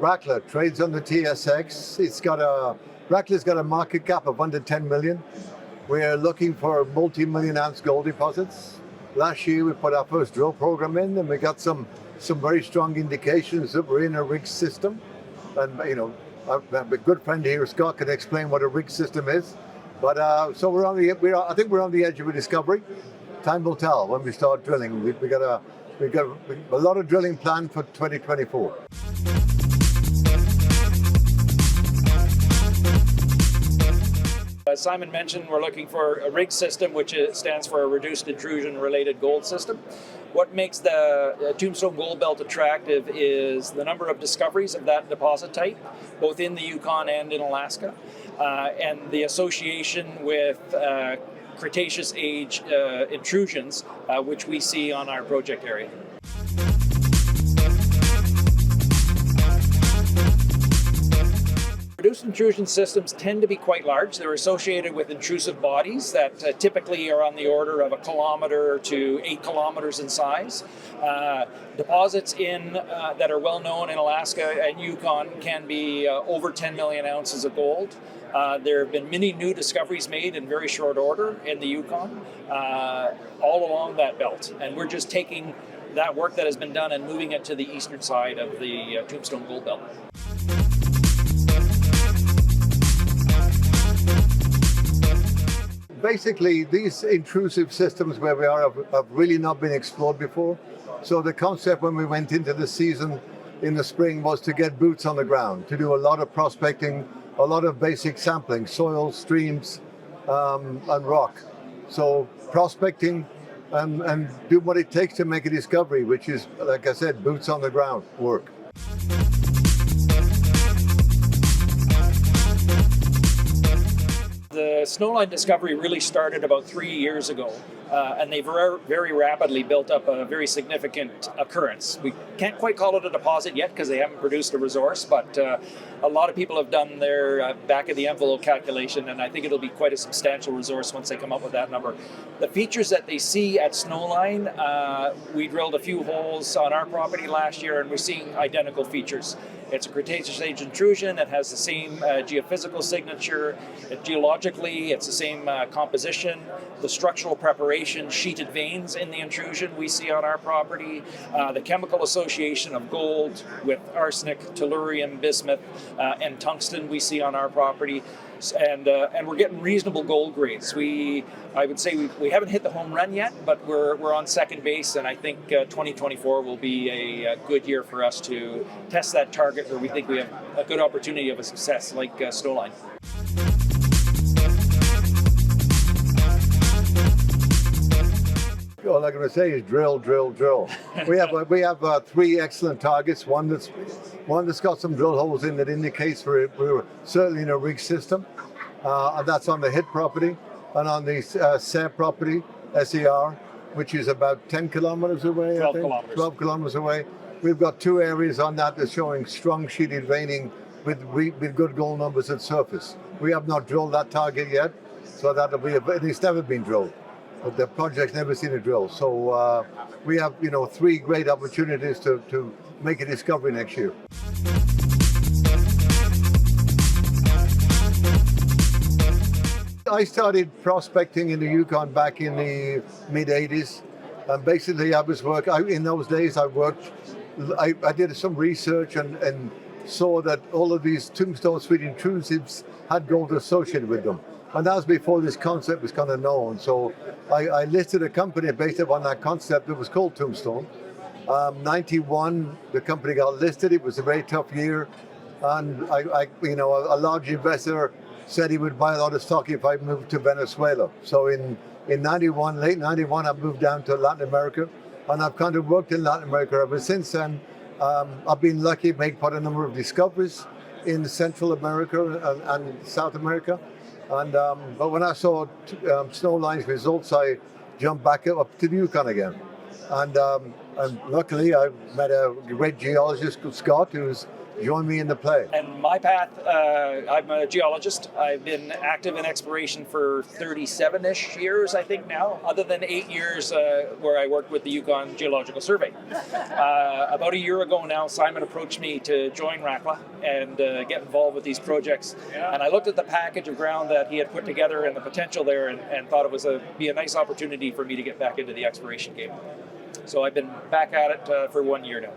Rackla trades on the TSX. Rackla's got a market cap of under 10 million. We're looking for multi-million ounce gold deposits. Last year we put our first drill program in, and we got some very strong indications that we're in a RIRGS system. And a good friend here, Scott, can explain what a RIRGS system is. But so I think we're on the edge of a discovery. Time will tell when we start drilling. We got a lot of drilling planned for 2024. As Simon mentioned, we're looking for a RIRGS system, which stands for a reduced intrusion-related gold system. What makes the Tombstone Gold Belt attractive is the number of discoveries of that deposit type, both in the Yukon and in Alaska, and the association with Cretaceous age intrusions, which we see on our project area. Reduced intrusion systems tend to be quite large. They're associated with intrusive bodies that typically are on the order of 1 kilometer to 8 kilometers in size. Deposits that are well known in Alaska and Yukon can be over 10 million ounces of gold. There have been many new discoveries made in very short order in the Yukon, all along that belt. And we're just taking that work that has been done and moving it to the eastern side of the Tombstone Gold Belt. Basically, these intrusive systems where we are have really not been explored before. So the concept when we went into the season in the spring was to get boots on the ground, to do a lot of prospecting, a lot of basic sampling, soil, streams, and rock. So prospecting and do what it takes to make a discovery, which is, like I said, boots on the ground work. The Snowline discovery really started about 3 years ago, and they've very rapidly built up a very significant occurrence. We can't quite call it a deposit yet because they haven't produced a resource, but a lot of people have done their back-of-the-envelope calculation, and I think it'll be quite a substantial resource once they come up with that number. The features that they see at Snowline, we drilled a few holes on our property last year, and we're seeing identical features. It's a Cretaceous age intrusion. It has the same geophysical signature. Geologically, it's the same composition. The structural preparation, sheeted veins in the intrusion we see on our property. The chemical association of gold with arsenic, tellurium, bismuth, and tungsten we see on our property. And we're getting reasonable gold grades. I would say we haven't hit the home run yet, but we're on second base, and I think 2024 will be a good year for us to test that target where we think we have a good opportunity of a success like Snowline. All I'm going to say is drill, drill, drill. We have 3 excellent targets. One that's got some drill holes in that indicates we're certainly in a RIRGS system, and that's on the hit property, and on the SER property, SER, which is about 10 kilometers away. 12 kilometers. 12 kilometers away. We've got 2 areas on that that's showing strong sheeted veining with good gold numbers at surface. We have not drilled that target yet, so that'll be it's never been drilled. But the project's never seen a drill. So we have 3 great opportunities to make a discovery next year. I started prospecting in the Yukon back in the mid-'80s. And basically in those days I did some research and saw that all of these Tombstone Sweet intrusives had gold associated with them. And that was before this concept was kind of known. So I listed a company based upon that concept that was called Tombstone. 91, the company got listed. It was a very tough year. And a large investor said he would buy a lot of stock if I moved to Venezuela. So in late 91, I moved down to Latin America. And I've kind of worked in Latin America ever since then. I've been lucky to make quite a number of discoveries in Central America and South America. And but when I saw Snowline's results, I jumped back up to the Yukon again. And luckily, I met a great geologist, Scott, who's Join me in the play. And my path, I'm a geologist. I've been active in exploration for 37-ish years, I think now, other than 8 years where I worked with the Yukon Geological Survey. About a year ago now, Simon approached me to join Rackla and get involved with these projects. And I looked at the package of ground that he had put together and the potential there and thought it was be a nice opportunity for me to get back into the exploration game. So I've been back at it for 1 year now.